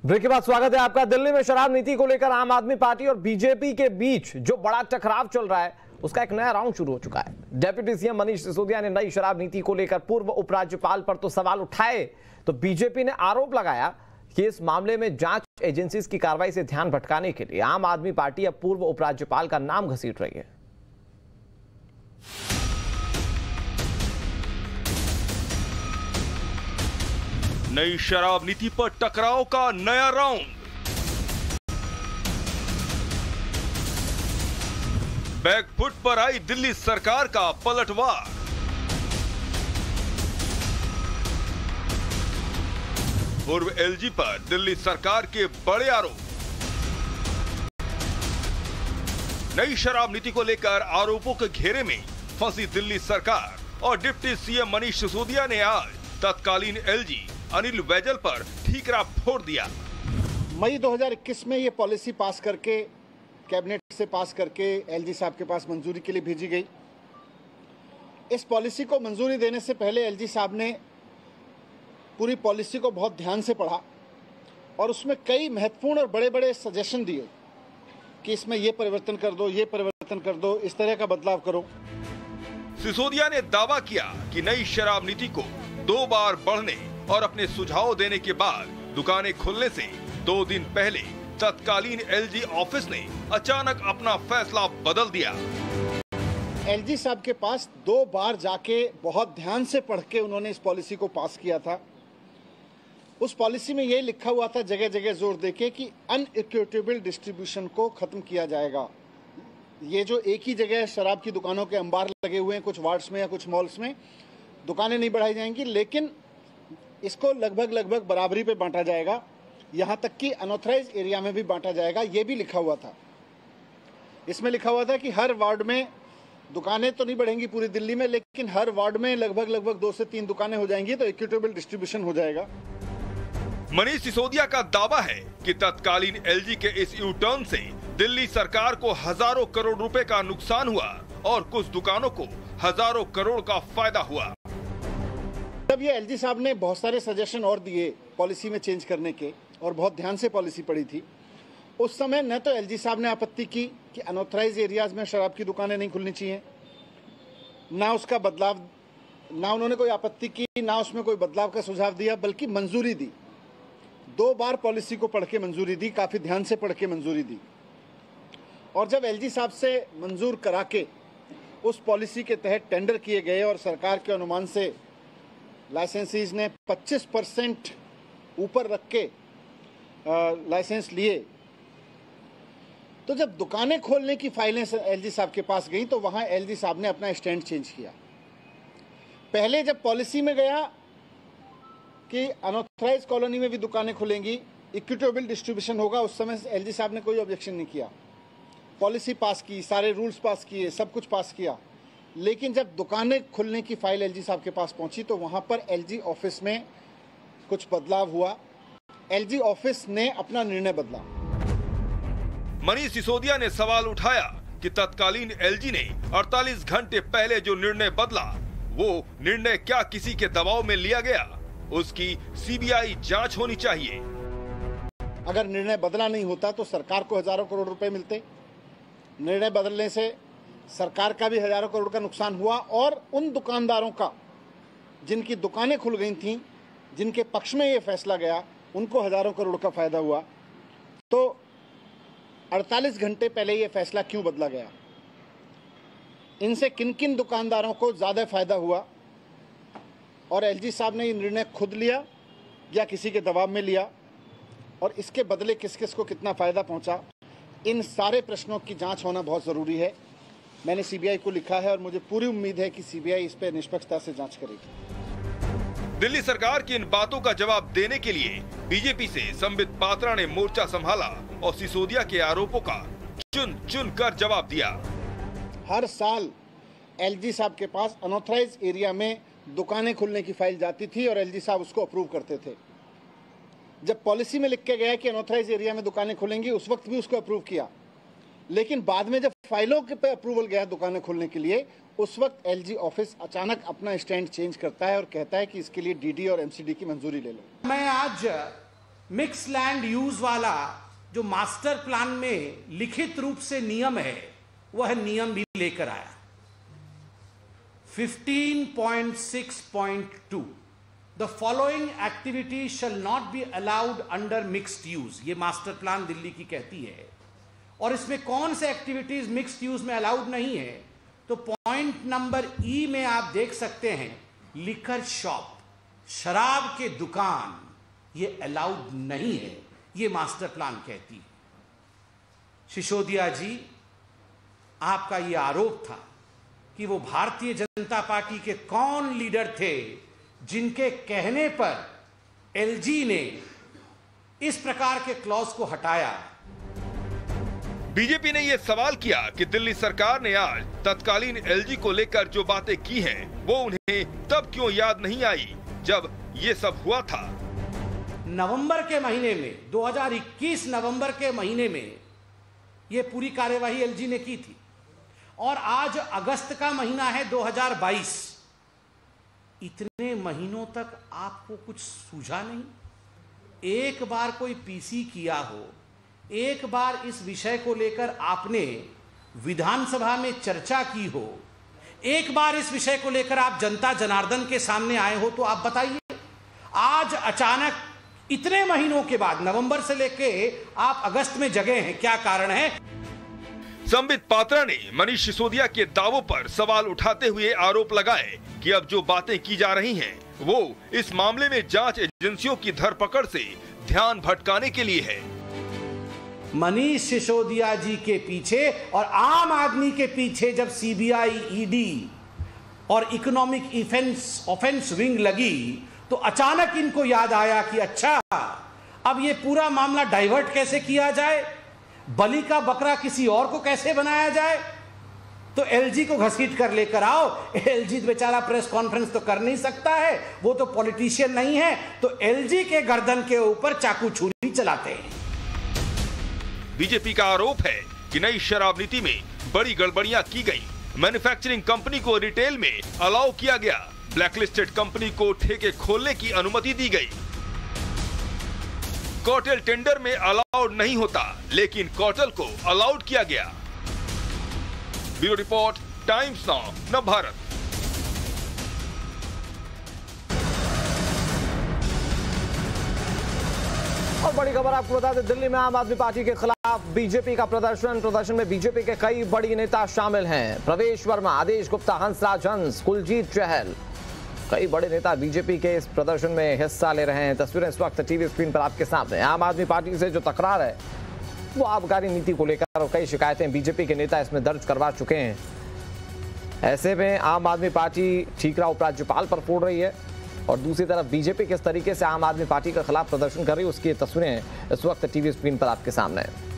Break के बाद स्वागत है आपका। दिल्ली में शराब नीति को लेकर आम आदमी पार्टी और बीजेपी के बीच जो बड़ा टकराव चल रहा है उसका एक नया राउंड शुरू हो चुका है। डिप्टी सीएम मनीष सिसोदिया ने नई शराब नीति को लेकर पूर्व उपराज्यपाल पर तो सवाल उठाए, तो बीजेपी ने आरोप लगाया कि इस मामले में जांच एजेंसीज की कार्रवाई से ध्यान भटकाने के लिए आम आदमी पार्टी अब पूर्व उपराज्यपाल का नाम घसीट रही है। नई शराब नीति पर टकराव का नया राउंड। बैकफुट पर आई दिल्ली सरकार का पलटवार। पूर्व एलजी पर दिल्ली सरकार के बड़े आरोप। नई शराब नीति को लेकर आरोपों के घेरे में फंसी दिल्ली सरकार और डिप्टी सीएम मनीष सिसोदिया ने आज तत्कालीन एलजी अनिल बैजल पर ठीकरा फोड़ दिया। मई 2021 में ये पॉलिसी पास करके कैबिनेट से पास करके एलजी साहब के पास मंजूरी के लिए भेजी गई। इस पॉलिसी को मंजूरी देने से पहले एलजी साहब ने पूरी पॉलिसी को बहुत ध्यान से पढ़ा और उसमें कई महत्वपूर्ण और बड़े बड़े सजेशन दिए कि इसमें ये परिवर्तन कर दो, ये परिवर्तन कर दो, इस तरह का बदलाव करो। सिसोदिया ने दावा किया कि नई शराब नीति को 2 बार बढ़ने और अपने सुझाव देने के बाद दुकानें खुलने से 2 दिन पहले तत्कालीन एलजी ऑफिस ने अचानक अपना फैसला बदल दिया। एलजी साहब के पास 2 बार जाके बहुत ध्यान से पढ़ के उन्होंने इस पॉलिसी को पास किया था। उस पॉलिसी में यही लिखा हुआ था, जगह जगह जोर देके, कि अनइक्विटेबल डिस्ट्रीब्यूशन को खत्म किया जाएगा। ये जो एक ही जगह शराब की दुकानों के अंबार लगे हुए हैं, कुछ वार्ड्स में या कुछ मॉल्स में, दुकानें नहीं बढ़ाई जाएंगी, लेकिन इसको लगभग बराबरी पे बांटा जाएगा। यहाँ तक कि अनऑथराइज एरिया में भी बांटा जाएगा, ये भी लिखा हुआ था। इसमें लिखा हुआ था कि हर वार्ड में दुकानें तो नहीं बढ़ेंगी पूरी दिल्ली में, लेकिन हर वार्ड में लगभग 2 से 3 दुकानें हो जाएंगी, तो इक्विटेबल डिस्ट्रीब्यूशन हो जाएगा। मनीष सिसोदिया का दावा है कि तत्कालीन एलजी के इस यू टर्न से दिल्ली सरकार को हजारों करोड़ रुपए का नुकसान हुआ और कुछ दुकानों को हजारों करोड़ का फायदा हुआ। तब ये एलजी साहब ने बहुत सारे सजेशन और दिए पॉलिसी में चेंज करने के, और बहुत ध्यान से पॉलिसी पढ़ी थी। उस समय न तो एलजी साहब ने आपत्ति की कि अनऑथराइज एरियाज में शराब की दुकानें नहीं खुलनी चाहिए, ना उसका बदलाव, ना उन्होंने कोई आपत्ति की, ना उसमें कोई बदलाव का सुझाव दिया, बल्कि मंजूरी दी। 2 बार पॉलिसी को पढ़ के मंजूरी दी, काफी ध्यान से पढ़ के मंजूरी दी। और जब एलजी साहब से मंजूर करा के उस पॉलिसी के तहत टेंडर किए गए और सरकार के अनुमान से लाइसेंसीज ने 25% ऊपर रख के लाइसेंस लिए, तो जब दुकानें खोलने की फाइलें एलजी साहब के पास गई तो वहां एलजी साहब ने अपना स्टैंड चेंज किया। पहले जब पॉलिसी में गया कि अनऑथराइज कॉलोनी में भी दुकानें खुलेंगी, इक्विटेबल डिस्ट्रीब्यूशन होगा, उस समय एलजी साहब ने कोई ऑब्जेक्शन नहीं किया। पॉलिसी पास की, सारे रूल्स पास किए, सब कुछ पास किया। लेकिन जब दुकानें खुलने की फाइल एलजी साहब के पास पहुंची तो वहां पर एलजी ऑफिस में कुछ बदलाव हुआ। एलजी ऑफिस ने अपना निर्णय बदला। मनीष सिसोदिया ने सवाल उठाया कि तत्कालीन एलजी ने 48 घंटे पहले जो निर्णय बदला, वो निर्णय क्या किसी के दबाव में लिया गया? उसकी सीबीआई जांच होनी चाहिए। अगर निर्णय बदला नहीं होता तो सरकार को हजारों करोड़ रुपए मिलते। निर्णय बदलने से सरकार का भी हजारों करोड़ का नुकसान हुआ और उन दुकानदारों का जिनकी दुकानें खुल गई थीं, जिनके पक्ष में ये फैसला गया, उनको हजारों करोड़ का फायदा हुआ। तो 48 घंटे पहले ये फैसला क्यों बदला गया? इनसे किन किन दुकानदारों को ज्यादा फायदा हुआ और एलजी साहब ने ये निर्णय खुद लिया या किसी के दबाव में लिया, और इसके बदले किस किस को कितना फायदा पहुंचा? इन सारे प्रश्नों की जांच होना बहुत जरूरी है। मैंने सीबीआई को लिखा है और मुझे पूरी उम्मीद है कि सीबीआई इस पर निष्पक्षता से जांच करेगी। दिल्ली सरकार की इन बातों का जवाब देने के लिए बीजेपी से संबित पात्रा ने मोर्चा संभाला और सिसोदिया के आरोपों का चुन चुन कर जवाब दिया। हर साल एलजी साहब के पास अनऑथराइज एरिया में दुकानें खुलने की फाइल जाती थी और एलजी साहब उसको अप्रूव करते थे। जब पॉलिसी में लिख के गया कि अनऑथराइज एरिया में दुकानें खुलेंगी, उस वक्त भी उसको अप्रूव किया। लेकिन बाद में जब फाइलों के पे अप्रूवल गया दुकानें खोलने के लिए, उस वक्त एलजी ऑफिस अचानक अपना स्टैंड चेंज करता है और कहता है कि इसके लिए डीडी और एमसीडी की मंजूरी ले लो। मैं आज मिक्स लैंड यूज वाला जो मास्टर प्लान में लिखित रूप से नियम है, वह नियम भी लेकर आया। 15.6.2 the following activity shall not be allowed under mixed use, ये मास्टर प्लान दिल्ली की कहती है। और इसमें कौन से एक्टिविटीज मिक्स्ड यूज में अलाउड नहीं है, तो पॉइंट नंबर ई में आप देख सकते हैं, लिकर शॉप, शराब के दुकान, ये अलाउड नहीं है, ये मास्टर प्लान कहती है। सिसोदिया जी, आपका ये आरोप था कि वो भारतीय जनता पार्टी के कौन लीडर थे जिनके कहने पर एलजी ने इस प्रकार के क्लॉज को हटाया। बीजेपी ने यह सवाल किया कि दिल्ली सरकार ने आज तत्कालीन एलजी को लेकर जो बातें की हैं, वो उन्हें तब क्यों याद नहीं आई जब ये सब हुआ था। नवंबर के महीने में, 2021 नवंबर के महीने में ये पूरी कार्यवाही एलजी ने की थी, और आज अगस्त का महीना है 2022। इतने महीनों तक आपको कुछ सूझा नहीं? एक बार कोई पीसी किया हो, एक बार इस विषय को लेकर आपने विधानसभा में चर्चा की हो, एक बार इस विषय को लेकर आप जनता जनार्दन के सामने आए हो, तो आप बताइए। आज अचानक इतने महीनों के बाद, नवंबर से लेके आप अगस्त में जगे हैं, क्या कारण है? संबित पात्रा ने मनीष सिसोदिया के दावों पर सवाल उठाते हुए आरोप लगाए कि अब जो बातें की जा रही हैं, वो इस मामले में जांच एजेंसियों की धरपकड़ से ध्यान भटकाने के लिए है। मनीष सिसोदिया जी के पीछे और आम आदमी के पीछे जब सीबीआई, ईडी और इकोनॉमिक ऑफेंस विंग लगी, तो अचानक इनको याद आया कि अच्छा, अब ये पूरा मामला डाइवर्ट कैसे किया जाए, बलि का बकरा किसी और को कैसे बनाया जाए, तो एलजी को घसीट कर लेकर आओ। एलजी बेचारा प्रेस कॉन्फ्रेंस तो कर नहीं सकता है, वो तो पॉलिटिशियन नहीं है, तो एलजी के गर्दन के ऊपर चाकू छुरी चलाते हैं। बीजेपी का आरोप है कि नई शराब नीति में बड़ी गड़बड़ियां की गई। मैन्युफैक्चरिंग कंपनी को रिटेल में अलाउ किया गया, ब्लैकलिस्टेड कंपनी को ठेके खोलने की अनुमति दी गई। कॉटेल टेंडर में अलाउड नहीं होता, लेकिन कॉटेल को अलाउड किया गया। Bureau report, times now, Navbharat. और बड़ी खबर आपको बता दें, दिल्ली में आम आदमी पार्टी के खिलाफ बीजेपी का प्रदर्शन में बीजेपी के कई बड़ी नेता शामिल हैं। प्रवेश वर्मा, आदेश गुप्ता, हंसराज हंस, कुलजीत चहल, कई बड़े नेता बीजेपी के इस प्रदर्शन में हिस्सा ले रहे हैं। तस्वीरें इस वक्त टीवी स्क्रीन पर आपके सामने। आम आदमी पार्टी से जो तकरार है, वो आबकारी नीति को लेकर और कई शिकायतें बीजेपी के नेता इसमें दर्ज करवा चुके हैं। ऐसे में आम आदमी पार्टी ठीकरा उपराज्यपाल पर फोड़ रही है, और दूसरी तरफ बीजेपी किस तरीके से आम आदमी पार्टी के खिलाफ प्रदर्शन कर रही है, उसकी तस्वीरें इस वक्त टीवी स्क्रीन पर आपके सामने है।